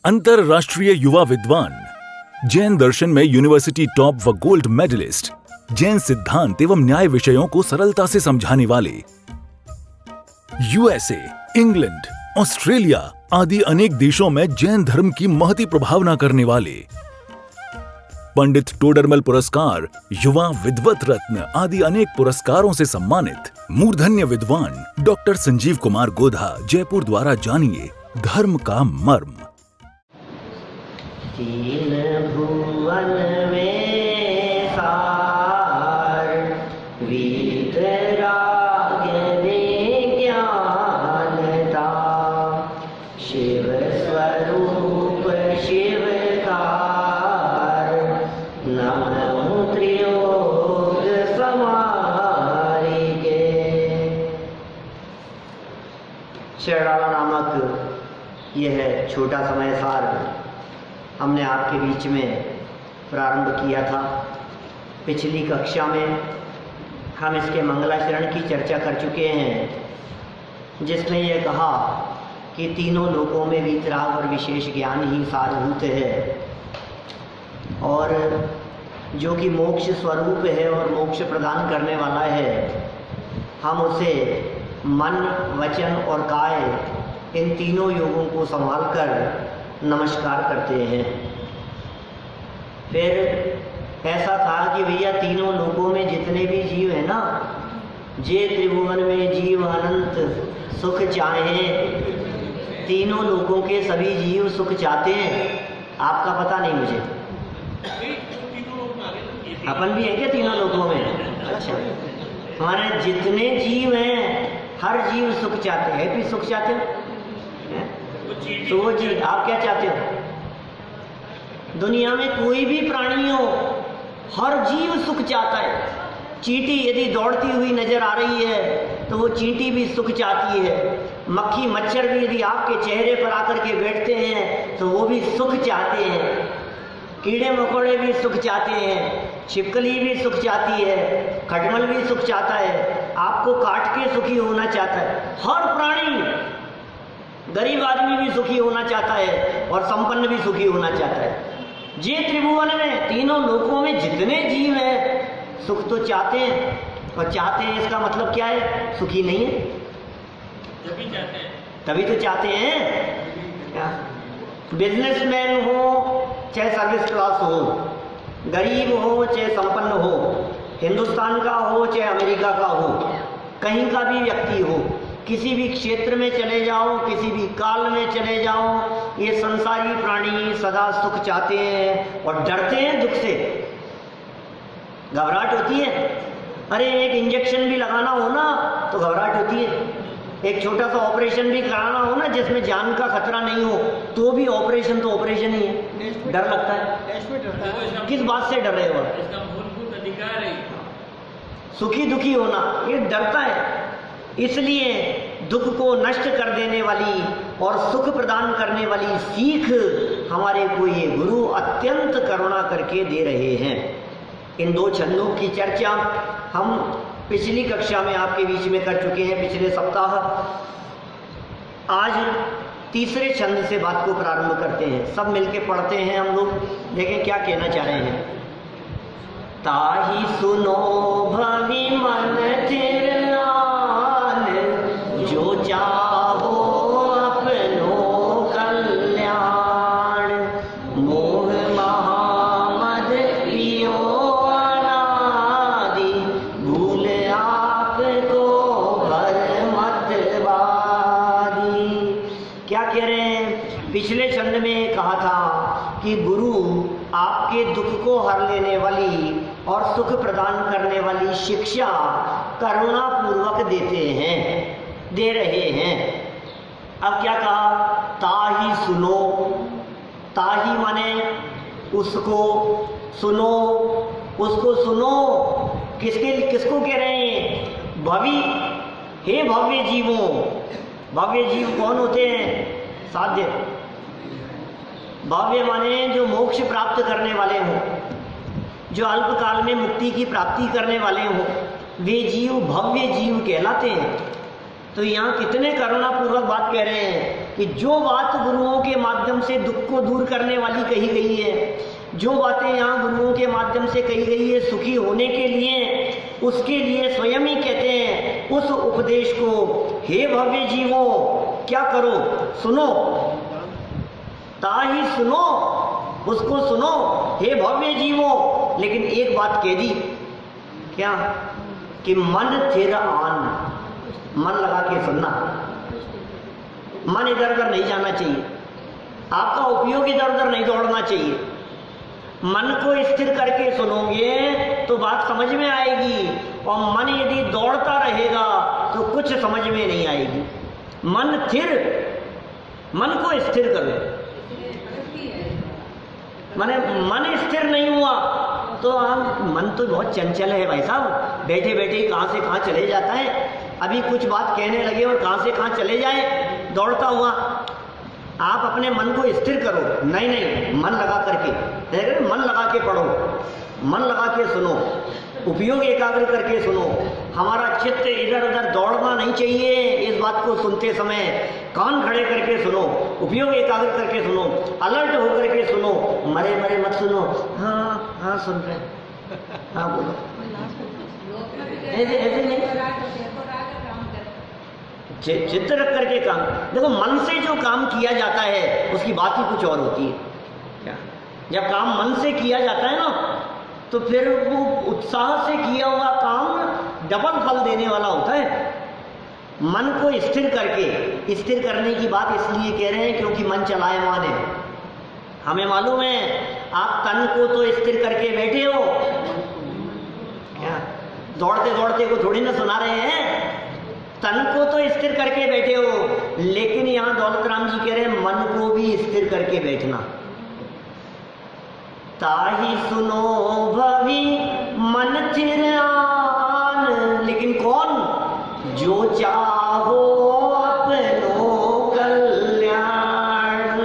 अंतरराष्ट्रीय युवा विद्वान, जैन दर्शन में यूनिवर्सिटी टॉप व गोल्ड मेडलिस्ट, जैन सिद्धांत एवं न्याय विषयों को सरलता से समझाने वाले, यूएसए, इंग्लैंड, ऑस्ट्रेलिया आदि अनेक देशों में जैन धर्म की महती प्रभावना करने वाले, पंडित टोडरमल पुरस्कार, युवा विद्वत रत्न आदि अनेक पुरस्कारों से सम्मानित मूर्धन्य विद्वान डॉक्टर संजीव कुमार गोधा जयपुर द्वारा जानिए धर्म का मर्म। तीन भुवन में सार, वीतराग में ज्ञानता, शिव स्वरूप शिवकार, नमो त्रियोग समारिके। शरणाला नामक यह छोटा समय सार हमने आपके बीच में प्रारंभ किया था। पिछली कक्षा में हम इसके मंगलाचरण की चर्चा कर चुके हैं, जिसमें यह कहा कि तीनों लोकों में वीतराग और विशेष ज्ञान ही सारभूत है, और जो कि मोक्ष स्वरूप है और मोक्ष प्रदान करने वाला है, हम उसे मन, वचन और काय इन तीनों योगों को संभाल कर नमस्कार करते हैं। फिर ऐसा कहा कि भैया तीनों लोकों में जितने भी जीव हैं ना, जे त्रिभुवन में जीव अनंत सुख चाहें, तीनों लोकों के सभी जीव सुख चाहते हैं। आपका पता नहीं मुझे, अपन भी है क्या तीनों लोकों में? अच्छा, हमारे जितने जीव हैं हर जीव सुख चाहते हैं। भी सुख चाहते हो तो वो जी आप क्या चाहते हो? दुनिया में कोई भी प्राणी हो, हर जीव सुख चाहता है। चींटी यदि दौड़ती हुई नजर आ रही है तो वो चींटी भी सुख चाहती है। मक्खी मच्छर भी यदि आपके चेहरे पर आकर के बैठते हैं तो वो भी सुख चाहते हैं। कीड़े मकोड़े भी सुख चाहते हैं, छिपकली भी सुख चाहती है, खटमल भी सुख चाहता है, आपको काट के सुखी होना चाहता है। हर प्राणी, गरीब आदमी भी सुखी होना चाहता है और संपन्न भी सुखी होना चाहता है। जे त्रिभुवन में, तीनों लोकों में जितने जीव हैं सुख तो चाहते हैं, और चाहते हैं इसका मतलब क्या है? सुखी नहीं है तभी चाहते हैं, तभी तो चाहते हैं। बिजनेसमैन हो चाहे सर्विस क्लास हो, गरीब हो चाहे संपन्न हो, हिंदुस्तान का हो चाहे अमेरिका का हो, कहीं का भी व्यक्ति हो, किसी भी क्षेत्र में चले जाओ, किसी भी काल में चले जाओ, ये संसारी प्राणी सदा सुख चाहते हैं और डरते हैं दुख से। घबराहट होती है, अरे एक इंजेक्शन भी लगाना हो ना तो घबराहट होती है। एक छोटा सा ऑपरेशन भी कराना हो ना जिसमें जान का खतरा नहीं हो, तो भी ऑपरेशन तो ऑपरेशन ही है, डर लगता है। किस बात से डर रहे हो? इसका मूलभूत अधिकार है सुखी दुखी होना, ये डरता है। इसलिए दुख को नष्ट कर देने वाली और सुख प्रदान करने वाली सीख हमारे को ये गुरु अत्यंत करुणा करके दे रहे हैं। इन दो छंदों की चर्चा हम पिछली कक्षा में आपके बीच में कर चुके हैं, पिछले सप्ताह। आज तीसरे छंद से बात को प्रारंभ करते हैं, सब मिलके पढ़ते हैं हम लोग, देखें क्या कहना चाह रहे हैं। ताहि सुनो भवि मन थिर जो चाहो अपनो कल्याण, मोह महामद पियो अनादि, भूल आपको भर मत बादी। क्या कह रहे हैं? पिछले छंद में कहा था कि गुरु आपके दुख को हर लेने वाली और सुख प्रदान करने वाली शिक्षा करुणा पूर्वक देते हैं, दे रहे हैं। अब क्या कहा? ताहि सुनो, ताहि माने उसको सुनो, उसको सुनो। किसको कह रहे हैं? भवि, हे भव्य जीवों। भव्य जीव कौन होते हैं? साध्य। भव्य माने जो मोक्ष प्राप्त करने वाले हों, जो अल्पकाल में मुक्ति की प्राप्ति करने वाले हों, वे जीव भव्य जीव कहलाते हैं। तो यहाँ कितने करुणापूर्वक बात कह रहे हैं कि जो बात गुरुओं के माध्यम से दुख को दूर करने वाली कही गई है, जो बातें यहाँ गुरुओं के माध्यम से कही गई है सुखी होने के लिए, उसके लिए स्वयं ही कहते हैं उस उपदेश को हे भव्य जीवों क्या करो, सुनो, ताही सुनो, उसको सुनो हे भव्य जीवों। लेकिन एक बात कह दी, क्या, कि मन थिर आन, मन लगा के सुनना, मन इधर उधर नहीं जाना चाहिए, आपका उपयोग इधर उधर नहीं दौड़ना चाहिए। मन को स्थिर करके सुनोगे तो बात समझ में आएगी, और मन यदि दौड़ता रहेगा तो कुछ समझ में नहीं आएगी। मन थिर, मन को स्थिर करो। माने मन स्थिर नहीं हुआ तो हम, मन तो बहुत चंचल है भाई साहब, बैठे बैठे ही कहाँ से कहाँ चले जाता है। अभी कुछ बात कहने लगे और कहाँ से कहाँ चले जाए दौड़ता हुआ। आप अपने मन को स्थिर करो, नहीं नहीं, मन लगा करके, मन लगा के पढ़ो, मन लगा के सुनो, उपयोग एकाग्र करके सुनो। हमारा चित्त इधर उधर दौड़ना नहीं चाहिए। इस बात को सुनते समय कान खड़े करके सुनो, उपयोग एकाग्र करके सुनो, अलर्ट होकर के सुनो, मरे मरे मत सुनो। हाँ हाँ सुन रहे, हाँ बोलो, ऐसे ऐसे नहीं, चित्त रख करके काम। देखो मन से जो काम किया जाता है उसकी बात ही कुछ और होती है। क्या, जब काम मन से किया जाता है ना तो फिर वो उत्साह से किया हुआ काम डबल फल देने वाला होता है। मन को स्थिर करके, स्थिर करने की बात इसलिए कह रहे हैं क्योंकि मन चलायमान है। हमें मालूम है आप तन को तो स्थिर करके बैठे हो, क्या दौड़ते दौड़ते को थोड़ी ना सुना रहे हैं, तन को तो स्थिर करके बैठे हो। लेकिन यहाँ दौलत राम जी कह रहे हैं मन को भी स्थिर करके बैठना। ताही सुनो भवी मन थिर आन, लेकिन कौन, जो चाहो अपनो कल्याण।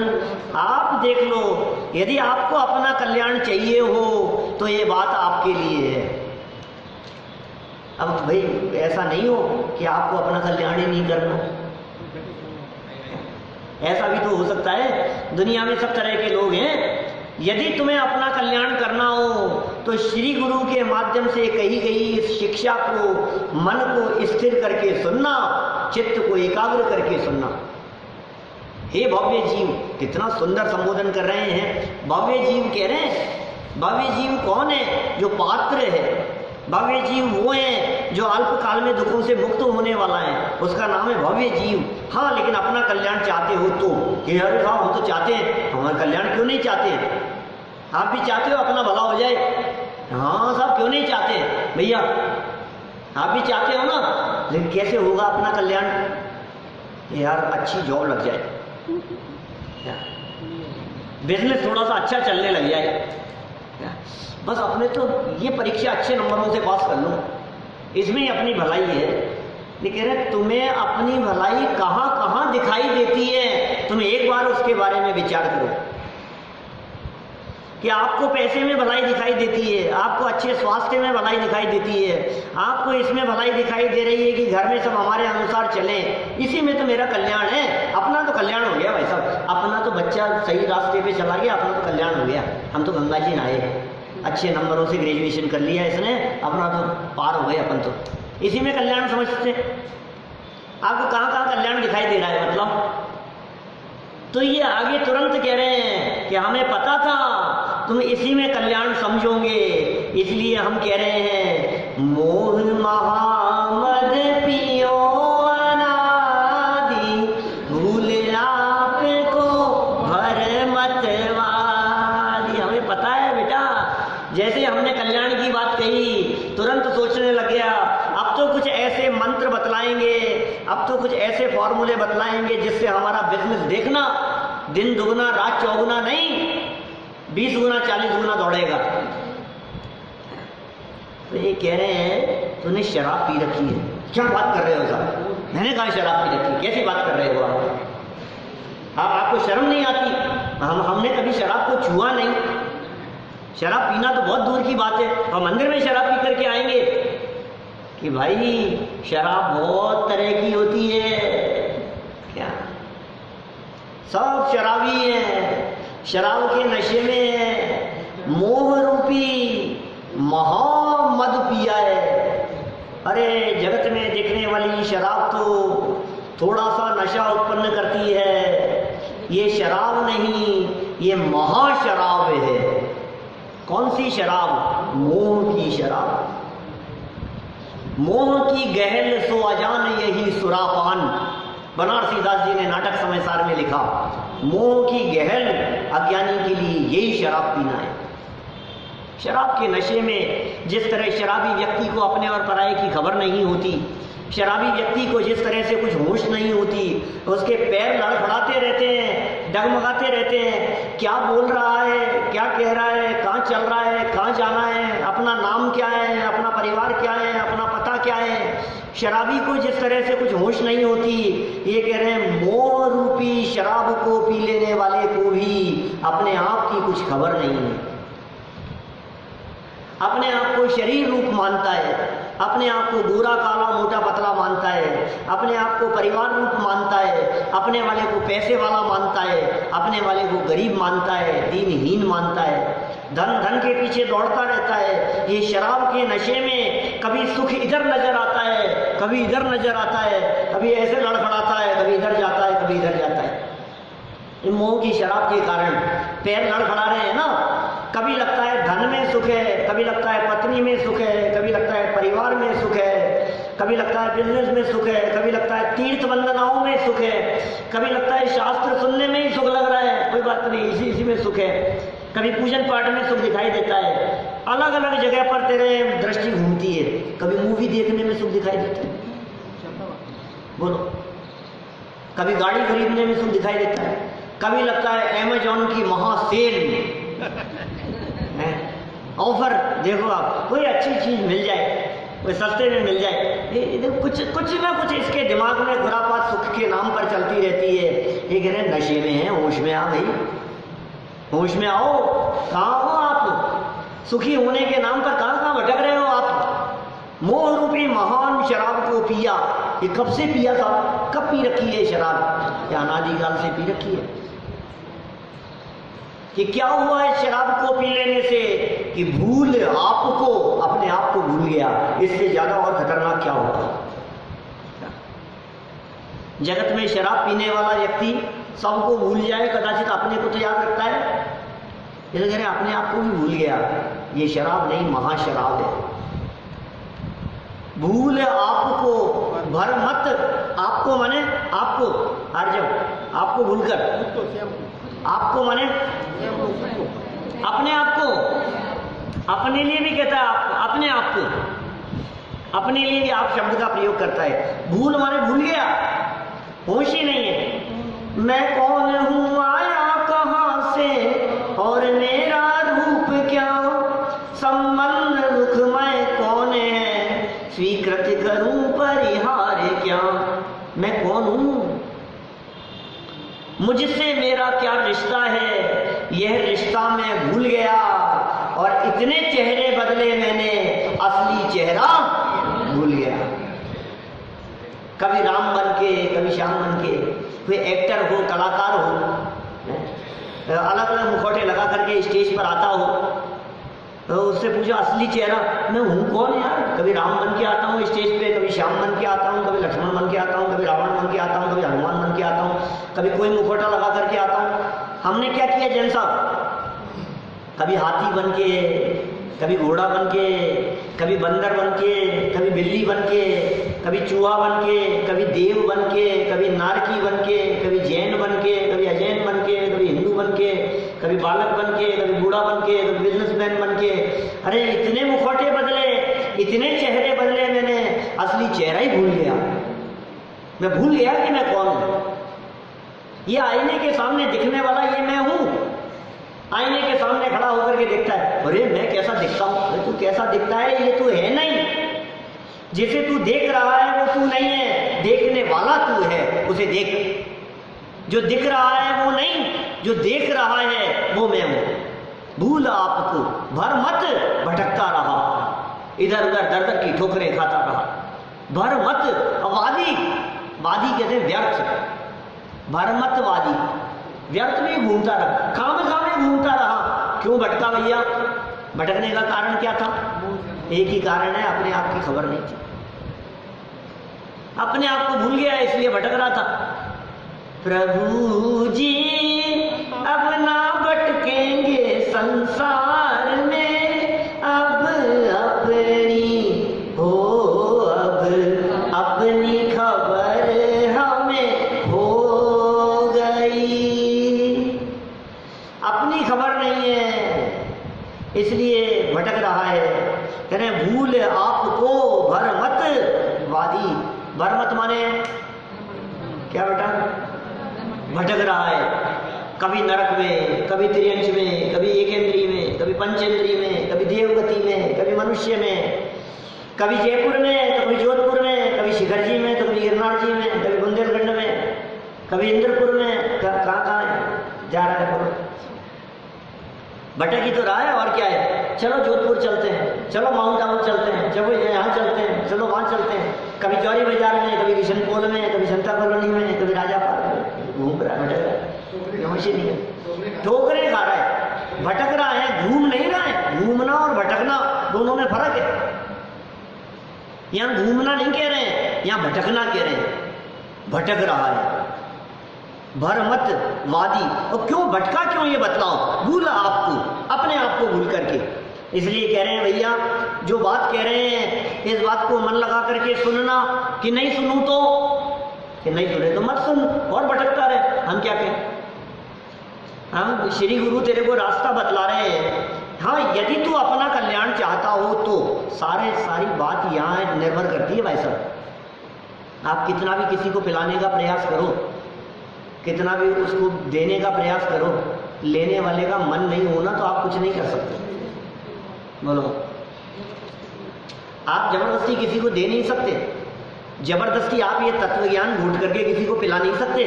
आप देख लो, यदि आपको अपना कल्याण चाहिए हो तो ये बात आपके लिए है। अब भाई ऐसा नहीं हो कि आपको अपना कल्याण ही नहीं करना, ऐसा भी तो हो सकता है। दुनिया में सब तरह के लोग हैं। यदि तुम्हें अपना कल्याण करना हो तो श्री गुरु के माध्यम से कही गई इस शिक्षा को, मन को स्थिर करके सुनना, चित्त को एकाग्र करके सुनना। हे भव्य जीव, कितना सुंदर संबोधन कर रहे हैं। भव्य जीव कह रहे हैं। भव्य जीव कौन है? जो पात्र है। भव्य जीव वो है जो अल्पकाल में दुखों से मुक्त होने वाला है, उसका नाम है भव्य जीव। हाँ, लेकिन अपना कल्याण चाहते हो तो, कि अरे हाँ हम तो चाहते हैं, हमारा कल्याण क्यों नहीं चाहते? आप भी चाहते हो अपना भला हो जाए? हाँ साहब, क्यों नहीं चाहते भैया? आप भी चाहते हो ना, लेकिन कैसे होगा अपना कल्याण? यार अच्छी जॉब लग जाए, बिजनेस थोड़ा सा अच्छा चलने लग जाए, बस अपने तो ये परीक्षा अच्छे नंबरों से पास कर लो, इसमें ही अपनी भलाई है। लेकिन तुम्हें अपनी भलाई कहाँ कहाँ दिखाई देती है, तुम एक बार उसके बारे में विचार करो। कि आपको पैसे में भलाई दिखाई देती है, आपको अच्छे स्वास्थ्य में भलाई दिखाई देती है, आपको इसमें भलाई दिखाई दे रही है कि घर में सब हमारे अनुसार चलें, इसी में तो मेरा कल्याण है। अपना तो कल्याण हो गया भाई साहब, अपना तो बच्चा सही रास्ते पे चला गया, अपना तो कल्याण हो गया। हम तो गंगा जी नहाए, अच्छे नंबरों से ग्रेजुएशन कर लिया इसने, अपना तो पार हो गए अपन तो, इसी में कल्याण समझते। आपको कहाँ कहाँ कल्याण दिखाई दे रहा है मतलब? तो ये आगे तुरंत कह रहे हैं कि हमें पता था तुम इसी में कल्याण समझोगे, इसलिए हम कह रहे हैं मोह महामद पियो अनादि, भूल आपको भर मतवादी। हमें पता है बेटा, जैसे हमने कल्याण की बात कही तुरंत सोचने लग गया अब तो कुछ ऐसे मंत्र बतलाएंगे, अब तो कुछ ऐसे फॉर्मूले बतलाएंगे जिससे हमारा बिजनेस देखना दिन दुगना रात चौगुना नहीं, 20 गुना 40 गुना दौड़ेगा। तो ये कह रहे हैं तूने शराब पी रखी है। क्या बात कर रहे हो साहब? मैंने कहा शराब पी रखी, कैसी बात कर रहे हो आप? आपको शर्म नहीं आती? हमने कभी शराब को छुआ नहीं। शराब पीना तो बहुत दूर की बात है, और मंदिर में शराब पी करके आएंगे कि भाई शराब बहुत तरह की होती है। क्या सब शराबी हैं, शराब के नशे में है, मोह रूपी महामद पिया है। अरे जगत में दिखने वाली शराब तो थोड़ा सा नशा उत्पन्न करती है, ये शराब नहीं, ये महाशराब है। कौन सी शराब? मोह की शराब। मोह की गहल सो अजान यही सुरापान, बनारसी दास जी ने नाटक समय सार में लिखा। मोह की गहल अज्ञानी के लिए यही शराब पीना है। शराब के नशे में जिस तरह शराबी व्यक्ति को अपने और पराये की खबर नहीं होती, शराबी व्यक्ति को जिस तरह से कुछ होश नहीं होती, उसके पैर लड़खड़ाते रहते हैं, डगमगाते रहते हैं, क्या बोल रहा है, क्या कह रहा है, कहाँ चल रहा है, कहाँ जाना है, अपना नाम क्या है, अपना परिवार क्या है, अपना पता क्या है। शराबी को जिस तरह से कुछ होश नहीं होती, ये कह रहे हैं मोह रूपी शराब को पी लेने वाले को भी अपने आप की कुछ खबर नहीं है। अपने आप को शरीर रूप मानता है, अपने आप को गोरा काला मोटा पतला मानता है, अपने आप को परिवार रूप मानता है, अपने वाले को पैसे वाला मानता है, अपने वाले को गरीब मानता है, दीनहीन मानता है, धन धन के पीछे दौड़ता रहता है। ये शराब के नशे में कभी सुख इधर नजर आता है, कभी इधर नजर आता है, कभी ऐसे लड़खड़ाता है, कभी इधर जाता है, कभी इधर जाता है। इन मोह की शराब के कारण पैर लड़खड़ा रहे हैं ना। कभी लगता है धन में सुख है, कभी लगता है पत्नी में सुख है, कभी लगता है परिवार में सुख है, कभी लगता है बिजनेस में सुख है, कभी लगता है तीर्थ वंदनाओं में सुख है, कभी लगता है शास्त्र सुनने में ही सुख लग रहा है, कोई बात नहीं, इसी में सुख है। कभी पूजन पाठ में सुख दिखाई देता है। अलग अलग जगह पर तेरे दृष्टि घूमती है। कभी मूवी देखने में सुख दिखाई देता है, बोलो। कभी गाड़ी खरीदने में सुख दिखाई देता है। कभी लगता है अमेजॉन की महासेल ऑफर, देखो आप कोई अच्छी चीज मिल जाए, कोई सस्ते में मिल जाए, कुछ ना कुछ इसके दिमाग में खुरापात सुख के नाम पर चलती रहती है। ये कह रहे नशे में है, होश में आ भाई, होश में आओ। कहाँ हो आप? सुखी होने के नाम पर कहाँ कहाँ भटक रहे हो आप? मोह रूपी महान शराब को पिया। ये कब से पिया था? कब पी रखी है शराब? या अनादिकाल से पी रखी है? कि क्या हुआ है शराब को पी लेने से? कि भूल आपको, अपने आप को भूल गया। इससे ज्यादा और खतरनाक क्या होगा? जगत में शराब पीने वाला व्यक्ति सबको भूल जाए, कदाचित अपने को तो याद रखता है, इसे कह रहे अपने आप को भी भूल गया। ये शराब नहीं, महाशराब है। भूल आपको, भर मत। आपको माने आपको, अर्जव आपको भूलकर, आपको माने अपने आप को, अपने लिए भी कहता है आप, अपने आप को, अपने लिए भी आप शब्द का प्रयोग करता है। भूल माने भूल गया, होश ही नहीं है। मैं कौन हूँ, आया कहाँ से, और मेरा रूप क्या, संबंध दुखमय कौन है, स्वीकृत करूं परिहार क्या। मैं कौन हूं, मुझसे मेरा क्या रिश्ता है, यह रिश्ता मैं भूल गया। और इतने चेहरे बदले मैंने, असली चेहरा भूल गया। कभी राम बन के, कभी श्याम बन के, कोई एक्टर हो, कलाकार हो, अलग अलग मुखौटे लगा करके स्टेज पर आता हो, तो उससे पूछो असली चेहरा, मैं हूँ कौन यार? कभी राम बन के आता हूँ स्टेज पे, कभी श्याम बन के आता हूँ, कभी लक्ष्मण बन के आता हूँ, कभी रावण बन के आता हूँ, कभी हनुमान बन के आता हूँ, कभी कोई मुखौटा लगा करके आता हूँ। हमने क्या किया जैन साहब? कभी हाथी बन के, कभी घोड़ा बन के, कभी बंदर बन के, कभी बिल्ली बन के, कभी चूहा बन के, कभी देव बन के, कभी नारकी बन के, कभी जैन बन के, कभी अजैन बन के, कभी हिंदू बन के, कभी बालक बन के, कभी बूढ़ा बन के, कभी बिजनेसमैन बन के। अरे इतने मुखौटे बदले, इतने चेहरे बदले मैंने, असली चेहरा ही भूल गया। मैं भूल गया कि मैं कौन हूं। ये आईने के सामने दिखने वाला ये मैं हूं। आईने के सामने खड़ा होकर के देखता है, अरे मैं कैसा दिखता हूं? अरे तू कैसा दिखता है, ये तू है नहीं। जिसे तू देख रहा है वो तू नहीं है, देखने वाला तू है, उसे देख। जो दिख रहा है वो नहीं, जो देख रहा है वो मैं हूं। भूल आपको, भर मत भटकता रहा, इधर उधर दर दर की ठोकरें खाता रहा। भर मत वादी, वादी कहते हैं व्यर्थ, भर मत वादी, व्यर्थ में घूमता रहा, खाम घूमता रहा। क्यों भटका भैया? भटकने का कारण क्या था? एक ही कारण है, अपने आप की खबर नहीं थी, अपने आप को भूल गया, इसलिए भटक रहा था। प्रभु जी अब ना भटकेंगे संसार में, अब अपनी हो, अब अपनी खबर हमें हो गई। अपनी खबर नहीं है, इसलिए भटक रहा है। कह रहे भूल आपको भरमत वादी। भरमत माने क्या बेटा? भटक रहा है, कभी नरक में, कभी त्रियंश में, कभी एकेंद्री में, कभी पंचेंद्री में, कभी देवगति में, कभी मनुष्य में, कभी जयपुर में, कभी जोधपुर में, कभी शिखर जी में, कभी गिरनार जी में, कभी बुंदेलखंड में, कभी इंद्रपुर में। कहाँ जा रहा है? बोलो, भटक ही तो रहा है, और क्या है? चलो जोधपुर चलते हैं, चलो माउंट आबू चलते हैं, चलो यहाँ चलते हैं, चलो वहाँ चलते हैं। कभी जौहरी बाजार में, कभी किशनपोल में, कभी जनता कॉलोनी में, कभी राजा पार्क में घूम रहा है, भटक रहा है। समझ नहीं है, ठोकरे खा रहा है, भटक रहा है, घूम नहीं रहा है। घूमना और भटकना दोनों में फर्क है। यहाँ घूमना नहीं कह रहे हैं, यहाँ भटकना कह रहे हैं। भटक रहा है, भरमत वादी। और क्यों भटका, क्यों ये बतलाओ? भूला आपको, अपने आप को भूल करके। इसलिए कह रहे हैं भैया, जो बात कह रहे हैं इस बात को मन लगा करके सुनना, कि नहीं सुनूं तो, कि नहीं सुने तो मत सुन और भटकता रहे। हम क्या कहें? हम श्री गुरु तेरे को रास्ता बतला रहे हैं। हाँ, यदि तू अपना कल्याण चाहता हो तो सारी बात यहाँ निर्भर करती है भाई साहब। आप कितना भी किसी को पिलाने का प्रयास करो, कितना भी उसको देने का प्रयास करो, लेने वाले का मन नहीं होना तो आप कुछ नहीं कर सकते। बोलो, आप जबरदस्ती किसी को दे नहीं सकते, जबरदस्ती आप ये तत्व ज्ञान घूट करके किसी को पिला नहीं सकते।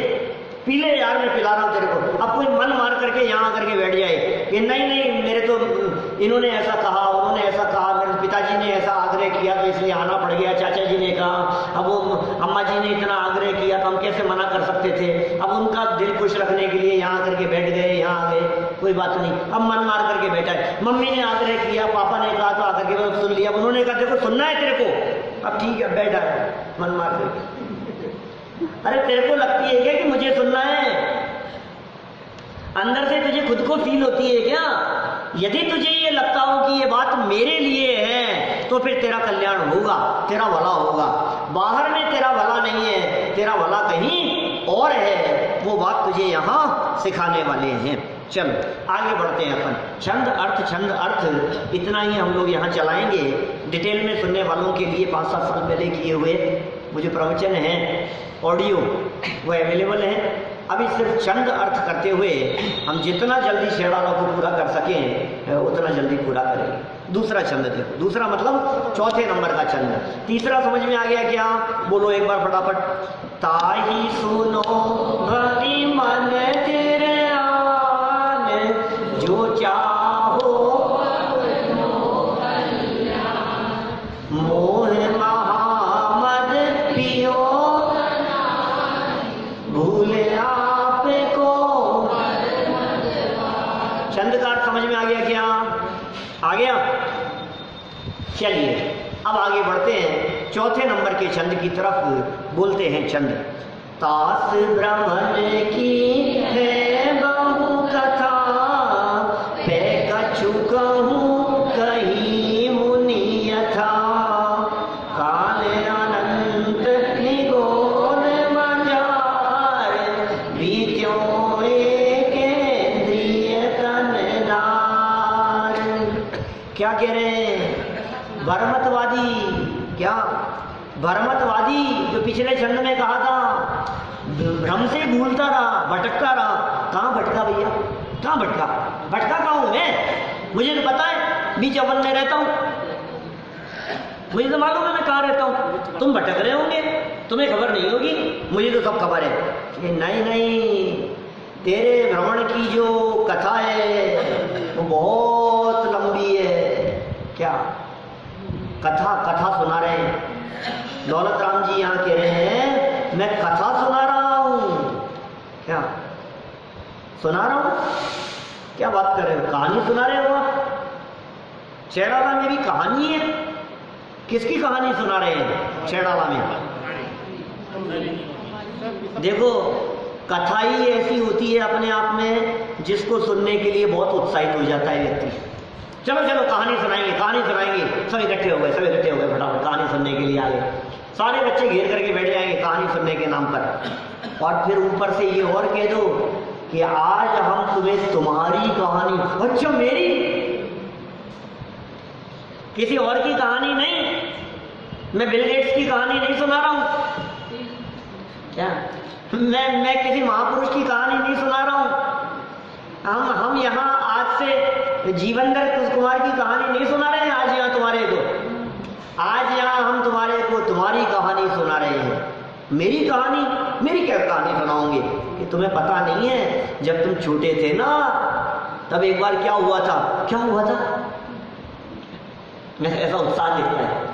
पी ले यार, मैं पिला रहा हूँ तेरे को। अब कोई मन मार करके यहाँ करके बैठ जाए कि नहीं मेरे तो इन्होंने ऐसा कहा, उन्होंने ऐसा कहा, मेरे पिताजी ने ऐसा आग्रह किया तो इसलिए आना पड़ गया, चाचा जी ने कहा, अब वो अम्मा जी ने इतना आग्रह किया तो हम कैसे मना कर सकते थे। अब उनका दिल खुश रखने के लिए यहाँ करके बैठ गए, यहाँ आ गए, कोई बात नहीं। अब मन मार करके बैठा है, मम्मी ने आग्रह किया, पापा ने कहा तो आकर के सुन लिया, उन्होंने कहा देखो सुनना है तेरे को, अब ठीक है बैठा है मन मार करके। अरे तेरे को लगती है क्या कि मुझे सुनना है? अंदर से तुझे खुद को फील होती है क्या? यदि तुझे ये लगता हो कि ये बात मेरे लिए है तो फिर तेरा कल्याण होगा, तेरा भला होगा। बाहर में तेरा भला नहीं है, तेरा भला कहीं और है, वो बात तुझे यहाँ सिखाने वाले हैं। चलो आगे बढ़ते हैं अपन। छंद अर्थ, छंद अर्थ, इतना ही हम लोग यहाँ चलाएंगे। डिटेल में सुनने वालों के लिए 5-7 साल पहले किए हुए वो जो प्रवचन हैं ऑडियो वो अवेलेबल है। अभी सिर्फ छंद अर्थ करते हुए हम जितना जल्दी शेरारों को पूरा कर सकें उतना जल्दी पूरा करेंगे। दूसरा छंद देखो, दूसरा मतलब चौथे नंबर का छंद। तीसरा समझ में आ गया क्या? बोलो एक बार फटाफट। ताही सुनो भरी मन तेरे आन, जो चाहो मोह महामद पियो, भूले आपको। छंद का अर्थ समझ में आ गया क्या? आ गया? चलिए अब आगे बढ़ते हैं चौथे नंबर के छंद की तरफ। बोलते हैं छंद। तास ब्राह्मण की है बहु कथा, पे कछु कहूँ कहीं मुनि यथा, काल अनंत निगोन मजार, बीत्यों एकेंद्रिय तनदार। क्या कह रहे हैं? भरमतवादी। क्या? भरमतवादी जो पिछले छंद में कहा था, भ्रम से भूलता रहा, भटकता रहा। कहाँ भटका भैया? कहाँ भटका? भटका कहाँ हूँ मैं? मुझे तो पता है, बीच अवन में रहता हूँ, मुझे तो मालूम है मैं कहाँ रहता हूँ। तुम भटक रहे होंगे, तुम्हें खबर नहीं होगी, मुझे तो सब खबर है। कि नहीं, तेरे भ्रमण की जो कथा है वो बहुत लंबी है। क्या कथा सुना रहे हैं? दौलत राम जी यहाँ कह रहे हैं मैं कथा सुना रहा हूँ। क्या सुना रहा हूँ। क्या बात कर रहे हो, कहानी सुना रहे हो आप? छैड़ाला में भी कहानी है। किसकी कहानी सुना रहे हैं छैड़ाला में? देखो, कथा ही ऐसी होती है अपने आप में जिसको सुनने के लिए बहुत उत्साहित हो जाता है व्यक्ति। चलो चलो कहानी सुनाएंगे, कहानी सुनाएंगे। सब इकट्ठे हो गए, सब इकट्ठे हो गए, फटाफट कहानी सुनने के लिए आ गए। सारे बच्चे घेर करके बैठ जाएंगे कहानी सुनने के नाम पर। और फिर ऊपर से ये और कह दो कि आज हम तुम्हें तुम्हारी कहानी, अच्छा मेरी, किसी और की कहानी नहीं, मैं बिल गेट्स की कहानी नहीं सुना रहा हूं। क्या मैं किसी महापुरुष की कहानी नहीं सुना रहा हूं। हम यहाँ आज से जीवनधर कुमार की कहानी नहीं सुना रहे हैं। आज यहाँ तुम्हारे को, आज यहाँ हम तुम्हारे को तुम्हारी कहानी सुना रहे हैं। मेरी कहानी, मेरी क्या कहानी सुनाओगे कि तुम्हें पता नहीं है जब तुम छोटे थे ना, तब एक बार क्या हुआ था? क्या हुआ था? ऐसा उत्साह दिखता है,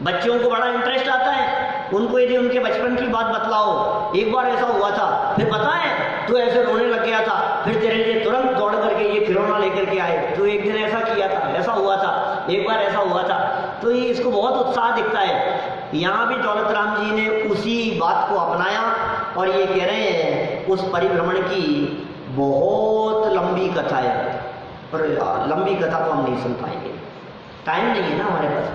बच्चों को बड़ा इंटरेस्ट आता है। उनको यदि उनके बचपन की बात बतलाओ, एक बार ऐसा हुआ था, फिर पता है तू ऐसे रोने लग गया था, फिर तेरे लिए तुरंत दौड़ करके ये खिलौना लेकर के आए, तो एक दिन ऐसा किया था, ऐसा हुआ था, एक बार ऐसा हुआ था। तो ये इसको बहुत उत्साह दिखता है। यहाँ भी दौलत राम जी ने उसी बात को अपनाया और ये कह रहे हैं उस परिभ्रमण की बहुत लंबी कथा है, और लंबी कथा तो हम नहीं सुन पाएंगे, टाइम नहीं है ना हमारे पास।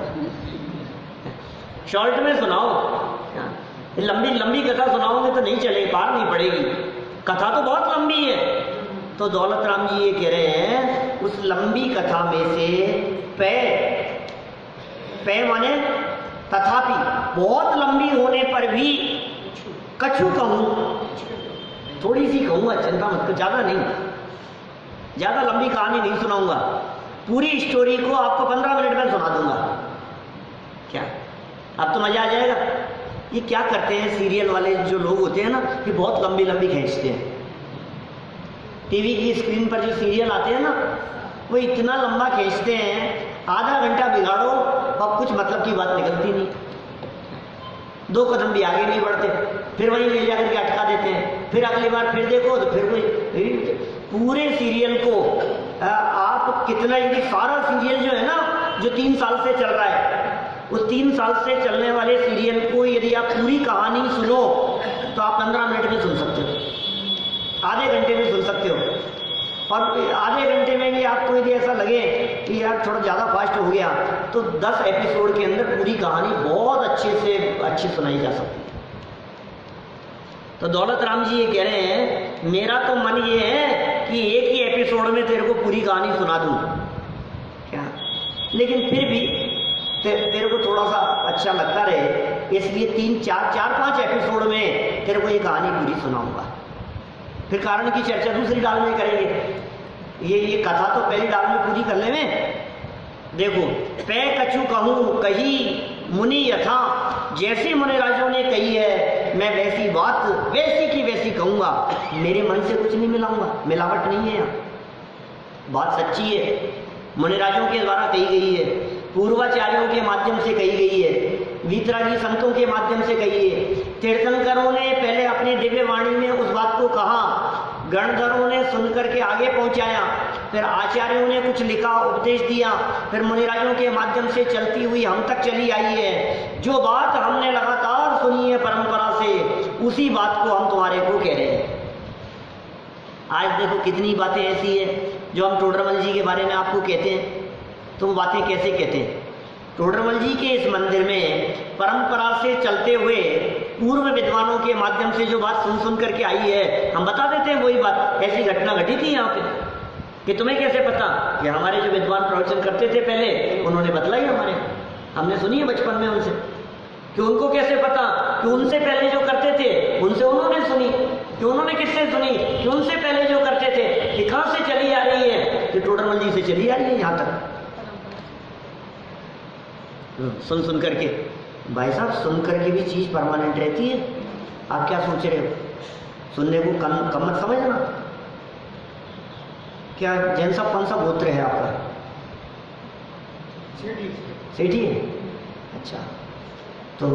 शॉर्ट में सुनाओ, लंबी लंबी कथा सुनाओगे तो नहीं चलेगी, पार नहीं पड़ेगी। कथा तो बहुत लंबी है। तो दौलत राम जी ये कह रहे हैं उस लंबी कथा में से पे माने तथापि, बहुत लंबी होने पर भी कछु कहूँ, थोड़ी सी कहूँगा, चिंता मत करो, ज़्यादा नहीं, ज़्यादा लंबी कहानी नहीं सुनाऊंगा। पूरी स्टोरी को आपको 15 मिनट में सुना दूंगा। क्या अब तो मजा आ जाएगा। ये क्या करते हैं सीरियल वाले जो लोग होते हैं ना, ये बहुत लंबी लंबी खींचते हैं। टीवी की स्क्रीन पर जो सीरियल आते हैं ना, वो इतना लंबा खींचते हैं, आधा घंटा बिगाड़ो और कुछ मतलब की बात निकलती नहीं, 2 कदम भी आगे नहीं बढ़ते, फिर वहीं ले जाकर के अटका देते हैं, फिर अगली बार फिर देखो तो फिर वही। पूरे सीरियल को आप कितना, यदि सारा सीरियल जो है ना जो 3 साल से चल रहा है, उस 3 साल से चलने वाले सीरियल को यदि आप पूरी कहानी सुनो तो आप 15 मिनट में सुन सकते हो, आधे घंटे में सुन सकते हो। और आधे घंटे में भी आपको यदि ऐसा लगे कि यार थोड़ा ज़्यादा फास्ट हो गया, तो 10 एपिसोड के अंदर पूरी कहानी बहुत अच्छे से अच्छी सुनाई जा सकती है। तो दौलत राम जी ये कह रहे हैं मेरा तो मन ये है कि एक ही एपिसोड में तेरे को पूरी कहानी सुना दूँ, क्या, लेकिन फिर भी तेरे को थोड़ा सा अच्छा लगता रहे, इसलिए 3-4-5 एपिसोड में तेरे को ये कहानी पूरी सुनाऊंगा। फिर कारण की चर्चा दूसरी डाल में करेंगे। ये कथा तो पहली डाल में पूरी कर ले में। देखो, पै कछु कहूँ कही मुनि यथा, जैसे मुनि राजों ने कही है मैं वैसी बात वैसी की वैसी कहूँगा, मेरे मन से कुछ नहीं मिलाऊंगा, मिलावट नहीं है यहाँ, बात सच्ची है, मुनि राजों के द्वारा कही गई है, पूर्वाचार्यों के माध्यम से कही गई है, वीतरागी संतों के माध्यम से कही है। तीर्थंकरों ने पहले अपनी दिव्य वाणी में उस बात को कहा, गणधरों ने सुनकर के आगे पहुंचाया, फिर आचार्यों ने कुछ लिखा, उपदेश दिया, फिर मुनिराजों के माध्यम से चलती हुई हम तक चली आई है। जो बात हमने लगातार सुनी है परंपरा से, उसी बात को हम तुम्हारे को कह रहे हैं। आज देखो कितनी बातें ऐसी है जो हम टोडरमल जी के बारे में आपको कहते हैं, तो वो बातें कैसे कहते हैं? टोडरमल जी के इस मंदिर में परंपरा से चलते हुए पूर्व विद्वानों के माध्यम से जो बात सुन करके आई है, हम बता देते हैं वही बात। ऐसी घटना घटी थी यहाँ पे, कि तुम्हें कैसे पता? कि हमारे जो विद्वान प्रवचन करते थे पहले, उन्होंने बतलाई हमारे, हमने सुनी है बचपन में उनसे। कि उनको कैसे पता? कि उनसे पहले जो करते थे उनसे उन्होंने सुनी। कि उन्होंने किससे सुनी? कि उनसे पहले जो करते थे। कि कहाँ से चली आ रही है? कि टोडरमल जी से चली आ रही है यहाँ तक। सुन करके, भाई साहब सुन करके भी चीज़ परमानेंट रहती है। आप क्या सोच रहे हो? सुनने को कम मत समझना। क्या जैन साहब कौन सा गोत्र है आपका? सेठी है। अच्छा, तो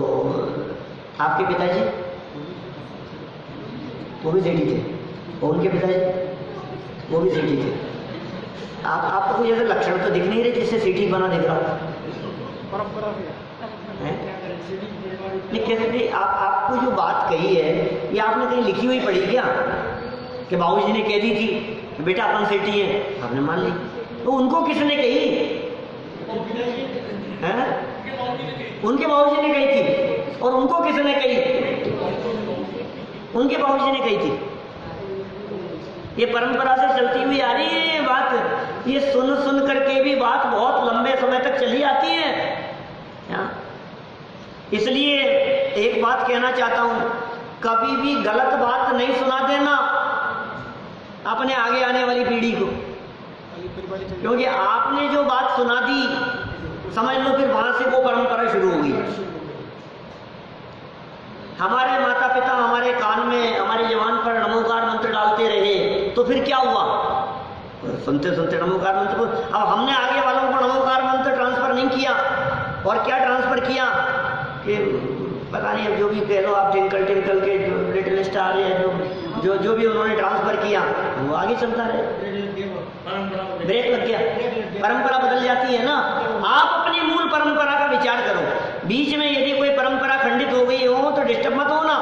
आपके पिताजी वो भी सेठी थे? और उनके पिताजी वो भी सिटी थे। आपको कोई ऐसे लक्षण तो दिख नहीं रहे जिससे सिटी बना दिख रहा परंपरा है? नहीं कैसे भी आपको जो बात कही है ये आपने कहीं लिखी हुई पढ़ी क्या कि बाबूजी ने कह दी थी बेटा अपन सिटी है, आपने मान ली? तो उनको किसने कही है? उनके बाबूजी ने कही थी। और उनको किसने कही? उनके बाबूजी ने कही थी। ये परंपरा से चलती हुई आ रही है ये बात। ये सुन सुन करके भी बात बहुत लंबे समय तक चली आती है। इसलिए एक बात कहना चाहता हूं, कभी भी गलत बात नहीं सुना देना अपने आगे आने वाली पीढ़ी को, क्योंकि आपने जो बात सुना दी समझ लो फिर वहां से वो परंपरा शुरू हो गई। हमारे माता पिता हमारे कान में हमारी जबान पर नमोकार मंत्र डालते रहे तो फिर क्या हुआ? सुनते सुनते नमोकार मंत्र को अब हमने आगे वालों को नमोकार मंत्र ट्रांसफर नहीं किया। और क्या ट्रांसफर किया कि पता नहीं, अब जो भी कह लो आप, टिंकल टिंकल के जो लिटिल स्टार है जो भी उन्होंने ट्रांसफर किया वो आगे चलता रहे। ब्रेक लग गया, परंपरा बदल जाती है ना। आप अपनी मूल परंपरा का विचार करो। बीच में यदि कोई परंपरा खंडित हो गई हो तो डिस्टर्ब मत होना,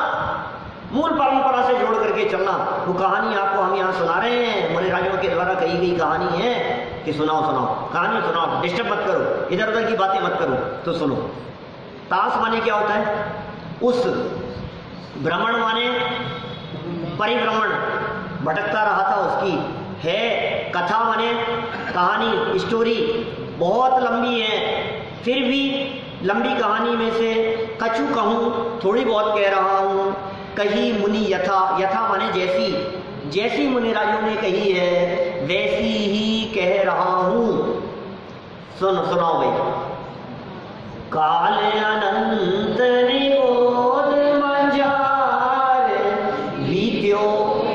मूल परंपरा से जोड़ करके चलना। वो कहानी आपको हम यहाँ सुना रहे हैं, मुनि राजाओं के द्वारा कही गई कहानी है कि सुनाओ कहानी सुनाओ, डिस्टर्ब मत करो, इधर उधर की बातें मत करो, तो सुनो। ताश माने क्या होता है? उस भ्रमण माने परिभ्रमण, भटकता रहा था उसकी है। कथा माने कहानी, स्टोरी बहुत लंबी है, फिर भी लंबी कहानी में से कछु कहूँ, थोड़ी बहुत कह रहा हूँ। कही मुनि यथा, यथा माने जैसी, जैसी मुनि राजों ने कही है वैसी ही कह रहा हूँ। सुनाओ भाई। काल अनंत निगोद मंजार, बीत्यो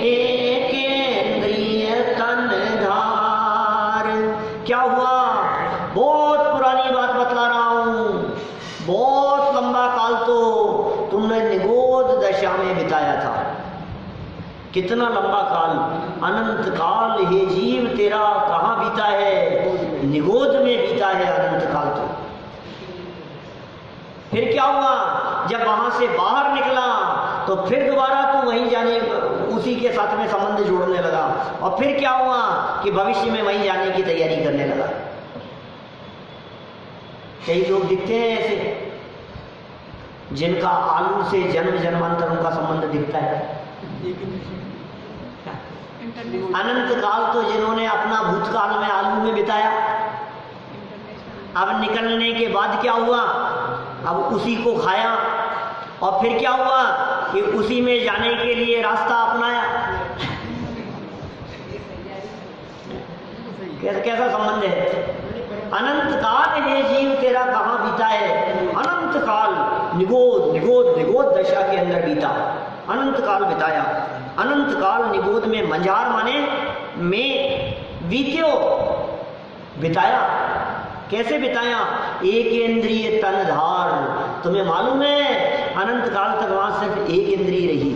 एकेंद्रिय तन धार। क्या हुआ? बहुत पुरानी बात बतला रहा हूँ। बहुत लंबा काल तो तुमने निगोद दशा में बिताया था। कितना लंबा काल? अनंत काल हे जीव तेरा कहाँ बीता है? निगोद में बीता है अनंत काल तो। फिर क्या हुआ? जब वहां से बाहर निकला तो फिर दोबारा तू वहीं जाने, उसी के साथ में संबंध जोड़ने लगा। और फिर क्या हुआ कि भविष्य में वहीं जाने की तैयारी करने लगा। कई लोग दिखते हैं ऐसे जिनका आलू से जन्म जन्मांतरों का संबंध दिखता है। अनंत काल तो जिन्होंने अपना भूतकाल में आलू में बिताया, अब निकलने के बाद क्या हुआ? अब उसी को खाया। और फिर क्या हुआ कि उसी में जाने के लिए रास्ता अपनाया। कैसा संबंध है? अनंत काल हे जीव तेरा कहाँ बीता है? अनंत काल निगोद निगोद निगोद दशा के अंदर बीता, अनंत काल बिताया। अनंत काल निगोद में मंझार माने में बीत्यो, बिताया। कैसे बिताया? एक इंद्रिय तन धार। तुम्हें मालूम है अनंत काल तक वहां सिर्फ एक इंद्रिय रही।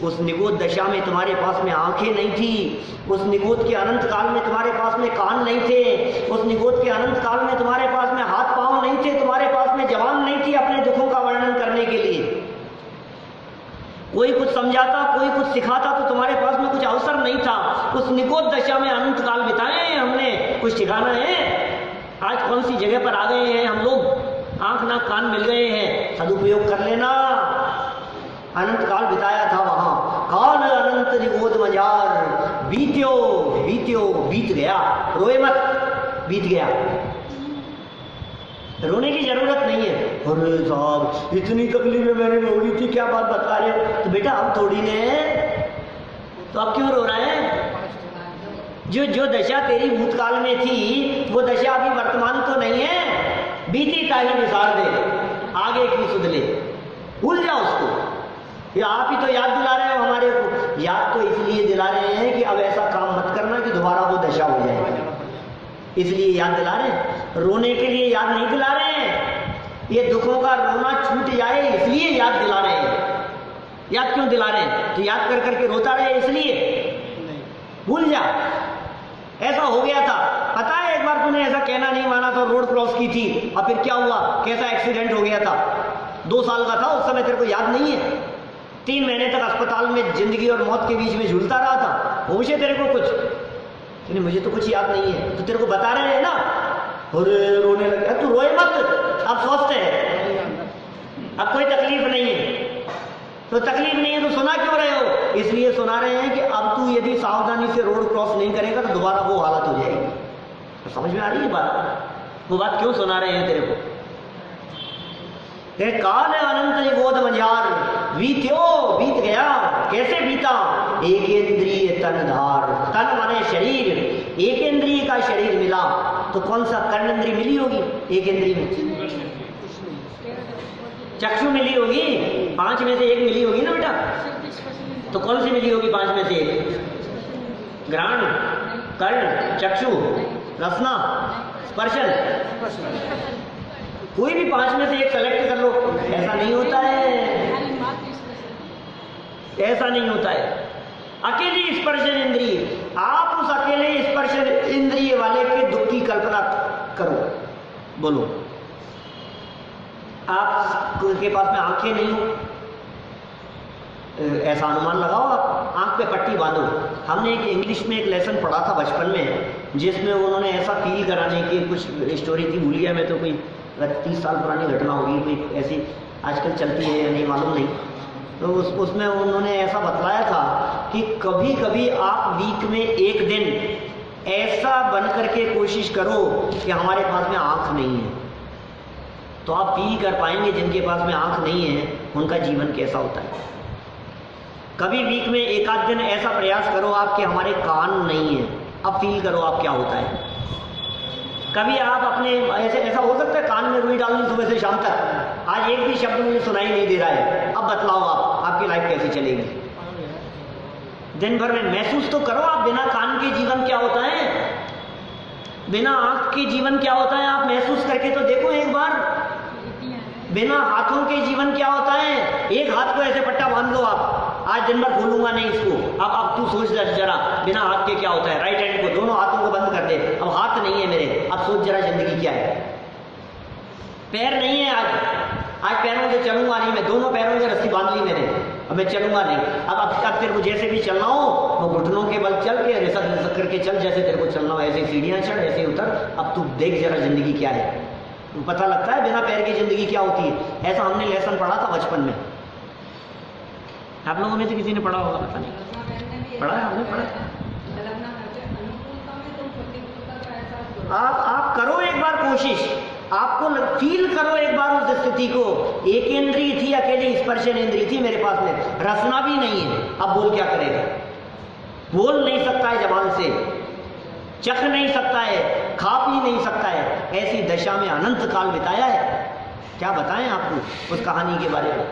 उस निगोद दशा में तुम्हारे पास में आंखें नहीं थी। उस निगोद के अनंत काल में तुम्हारे पास में कान नहीं थे। उस निगोद के अनंत काल में तुम्हारे पास में हाथ पांव नहीं थे। तुम्हारे पास में जबान नहीं थी अपने दुखों का वर्णन करने के लिए। कोई कुछ समझाता, कोई कुछ सिखाता तो तुम्हारे पास में कुछ अवसर नहीं था। उस निगोद दशा में अनंत काल बिताए हैं हमने। कुछ ठिकाना है? आज कौन सी जगह पर आ गए हैं हम लोग? आंख नाक कान मिल गए हैं, सदुपयोग कर लेना। अनंत काल बिताया था वहां। काल अनंत निगोद मंझार, बीत्यो बीत्यो बीत गया। रोए मत, बीत गया। रोने की जरूरत नहीं है। अरे साहब इतनी तकलीफें मैंने भोगी थी, क्या बात बता रहे हो? तो बेटा अब थोड़ी ने, तो अब क्यों रो रहे हैं? जो दशा तेरी भूतकाल में थी वो दशा अभी वर्तमान तो नहीं है। बीती ताही निसार दे, आगे की सुध ले, भूल जाओ उसको। ये आप ही तो याद दिला रहे हो हमारे को। याद तो इसलिए दिला रहे हैं कि अब ऐसा काम मत करना कि दोबारा वो दशा हो जाए, इसलिए याद दिला रहे हैं। रोने के लिए याद नहीं दिला रहे हैं। ये दुखों का रोना छूट जाए इसलिए याद दिला रहे हैं। याद क्यों दिला रहे हैं? तो याद कर करके रोता रहे इसलिए। भूल जा, ऐसा हो गया था। पता है एक बार तूने ऐसा कहना नहीं माना था, रोड क्रॉस की थी और फिर क्या हुआ, कैसा एक्सीडेंट हो गया था, 2 साल का था उस समय, तेरे को याद नहीं है? 3 महीने तक अस्पताल में जिंदगी और मौत के बीच में झूलता रहा था, होश है तेरे को कुछ? नहीं, मुझे तो कुछ याद नहीं है। तो तेरे को बता रहे हैं ना, अरे रोने लगे। तू रोए मत, अब स्वस्थ है, अब कोई तकलीफ नहीं है। तो तकलीफ नहीं है तो सुना क्यों रहे हो? इसलिए सुना रहे हैं कि अब तू यदि सावधानी से रोड क्रॉस नहीं करेगा तो दोबारा वो हालत हो जाएगी। तो समझ में आ रही है बात? वो बात क्यों सुना रहे हैं तेरे को? काल अनंत निगोद मझार, बीत्यो बीत गया, कैसे बीता? एक इंद्रिय तन धार, तन माने शरीर, एक इंद्रिय का शरीर मिला। तो कौन सा? कर्ण इंद्रिय मिली होगी एक इंद्रिय में, चक्षु मिली होगी, 5 में से 1 मिली होगी ना बेटा। तो कौन सी मिली होगी 5 में से 1? घ्राण, कर्ण, चक्षु, रसना, स्पर्शन। कोई भी 5 में से 1 सेलेक्ट कर लो। ऐसा नहीं होता है, ऐसा नहीं होता है। अकेली स्पर्शन इंद्रिय, आप उस अकेले स्पर्शन इंद्रिय वाले के दुख की कल्पना करो। बोलो, आपके पास में आंखें नहीं हो, ऐसा अनुमान लगाओ, आप आंख पे पट्टी बांधो। हमने एक इंग्लिश में एक लेसन पढ़ा था बचपन में, जिसमें उन्होंने ऐसा फील कराने की कुछ स्टोरी थी, भूल गया मैं, तो कोई 30 साल पुरानी घटना होगी, कोई ऐसी आजकल चलती है या नहीं मालूम नहीं। तो उसमें उन्होंने ऐसा बतलाया था कि कभी कभी आप वीक में 1 दिन ऐसा बन करके कोशिश करो कि हमारे पास में आंख नहीं है, तो आप फील कर पाएंगे जिनके पास में आंख नहीं है उनका जीवन कैसा होता है। कभी वीक में 1 आध दिन ऐसा प्रयास करो आप कि हमारे कान नहीं है, अब फील करो आप क्या होता है। कभी आप अपने ऐसा हो सकता है कान में रुई डालनी सुबह से शाम तक, आज एक भी शब्द मुझे सुनाई नहीं दे रहा है, अब बतलाओ आपकी लाइफ कैसे चलेगी? दिन भर में महसूस तो करो आप, बिना कान के जीवन क्या होता है, बिना आंख के जीवन क्या होता है, आप महसूस करके तो देखो एक बार। बिना हाथों के जीवन क्या होता है? एक हाथ को ऐसे पट्टा बांध लो आप, आज दिन भर खोलूंगा नहीं इसको। अब तू सोच जरा, बिना हाथ के क्या होता है? राइट हैंड को, दोनों हाथों को बंद कर दे, अब हाथ नहीं है मेरे, अब सोच जरा जिंदगी क्या है। पैर नहीं है आज पैरों से चलूंगा नहीं मैं, दोनों पैरों से रस्सी बांध ली मैंने, अब मैं चलूंगा नहीं। अब तेरे को जैसे भी चलना हो वो घुटनों के बल चल के रिसक करके चल, जैसे तेरे को चलना हो ऐसे सीढ़ियां चढ़, ऐसे उतर। अब तू देख जरा जिंदगी क्या है, पता लगता है बिना पैर की जिंदगी क्या होती है। ऐसा हमने लेसन पढ़ा था बचपन में, आप लोगों में से किसी ने पढ़ा होगा, पता नहीं पढ़ा है? हमने पढ़ा। आप करो एक बार कोशिश, आपको फील करो एक बार उस स्थिति को। एक इंद्रिय थी अकेली, स्पर्शन इंद्रिय थी मेरे पास में, रसना भी नहीं है, अब बोल क्या करेगा? बोल नहीं सकता है जबान से, चख नहीं सकता है, खा पी नहीं सकता है, ऐसी दशा में अनंत काल बिताया है। क्या बताएं आपको उस कहानी के बारे में?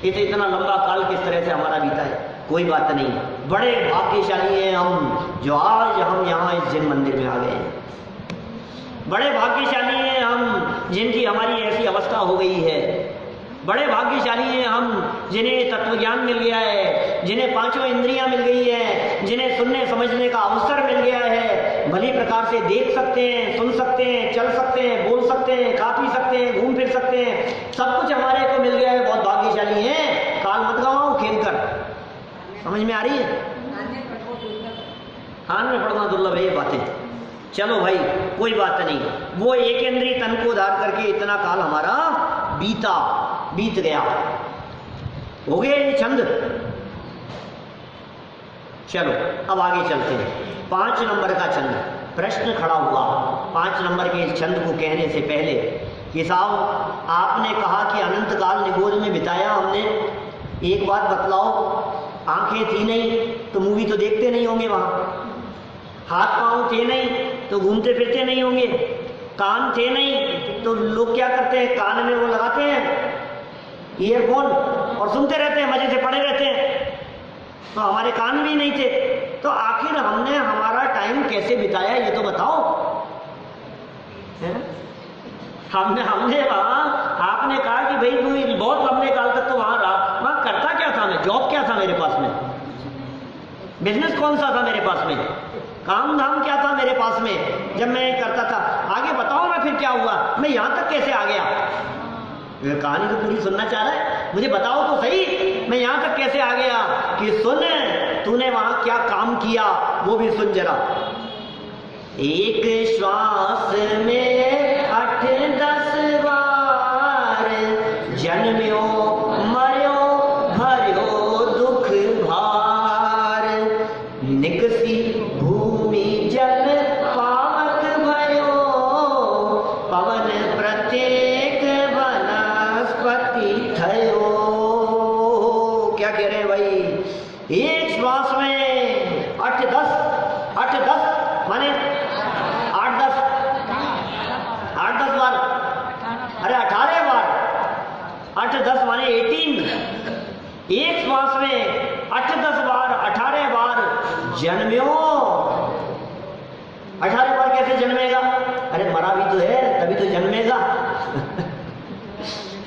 इतना लंबा काल किस तरह से हमारा बीता है, कोई बात नहीं। बड़े भाग्यशाली हैं हम जो आज हम यहाँ इस जिन मंदिर में आ गए हैं। बड़े भाग्यशाली हैं हम जिनकी हमारी ऐसी अवस्था हो गई है। बड़े भाग्यशाली हैं हम जिन्हें तत्वज्ञान मिल गया है, जिन्हें 5 इंद्रियां मिल गई है, जिन्हें सुनने समझने का अवसर मिल गया है। भली प्रकार से देख सकते हैं, सुन सकते हैं, चल सकते हैं, बोल सकते हैं, खा पी सकते हैं, घूम फिर सकते हैं, सब कुछ हमारे को मिल गया है। बहुत भाग्यशाली हैं। काल मत गवाओ खेल कर। समझ में आ रही है? कान में पढ़ना दुर्लभ है ये बातें। चलो भाई कोई बात नहीं, वो एक इंद्रिय तन को धार करके इतना काल हमारा बीत गया, हो गया ये छंद। चलो अब आगे चलते हैं। 5 नंबर का छंद। प्रश्न खड़ा हुआ 5 नंबर के इस छंद को कहने से पहले कि साहब आपने कहा कि अनंत काल निगोद में बिताया हमने, एक बात बतलाओ, आंखें थी नहीं तो मूवी तो देखते नहीं होंगे वहाँ, हाथ पांव थे नहीं तो घूमते फिरते नहीं होंगे, कान थे नहीं तो लोग क्या करते हैं, कान में वो लगाते हैं ईयरफोन और सुनते रहते हैं, मजे से पड़े रहते हैं। तो हमारे कान भी नहीं थे, तो आखिर हमने हमारा टाइम कैसे बिताया ये तो बताओ। हमने वहाँ, आपने कहा कि भाई कोई बहुत लंबे काल तक तो वहाँ रहा, वहाँ करता क्या था मैं, जॉब क्या था मेरे पास में, बिजनेस कौन सा था मेरे पास में, काम धाम क्या था मेरे पास में जब मैं करता था, आगे बताओ ना फिर क्या हुआ, मैं यहाँ तक कैसे आ गया। कहानी तो पूरी सुनना चाह रहा है, मुझे बताओ तो सही मैं यहाँ तक कैसे आ गया। कि सुन तूने वहां क्या काम किया वो भी सुन जरा। एक श्वास में 8-10 बार जन्म्यो मर्यो भर्यो दुख भार, निकसी भूमि जल पावक भयो, पवन प्रत्येक वनस्पति थयो। क्या कह रहे हैं भाई, एक श्वास में 8-10 माने 8-10 बार, अरे 18 बार, 8-10 माने 18। एक श्वास में 8-10 बार, 18 बार जन्म्यो। 18 बार कैसे जन्मेगा, अरे मरा भी तो है तभी तो जन्मेगा।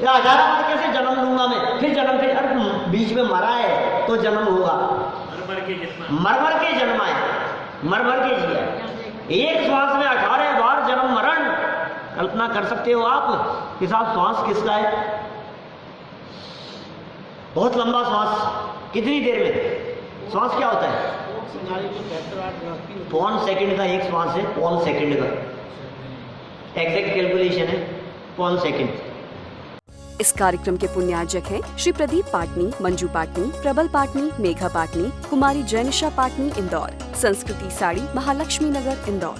18 बार कैसे जन्म लूंगा मैं, फिर जन्म, फिर अरे बीच में मरा है तो जन्म होगा, मर के जन्म आए, मर के जिया। एक श्वास में 18 बार जन्म मरण। कल्पना कर सकते हो आप कि साहब श्वास किसका है, बहुत लंबा श्वास, कितनी देर में श्वास क्या होता है, पौन सेकंड का एक श्वास है, पौन सेकंड का एग्जैक्ट कैलकुलेशन है, पौन सेकंड। इस कार्यक्रम के पुण्यार्जक हैं श्री प्रदीप पाटनी, मंजू पाटनी, प्रबल पाटनी, मेघा पाटनी, कुमारी जैनिशा पाटनी इंदौर, संस्कृति साड़ी, महालक्ष्मी नगर इंदौर।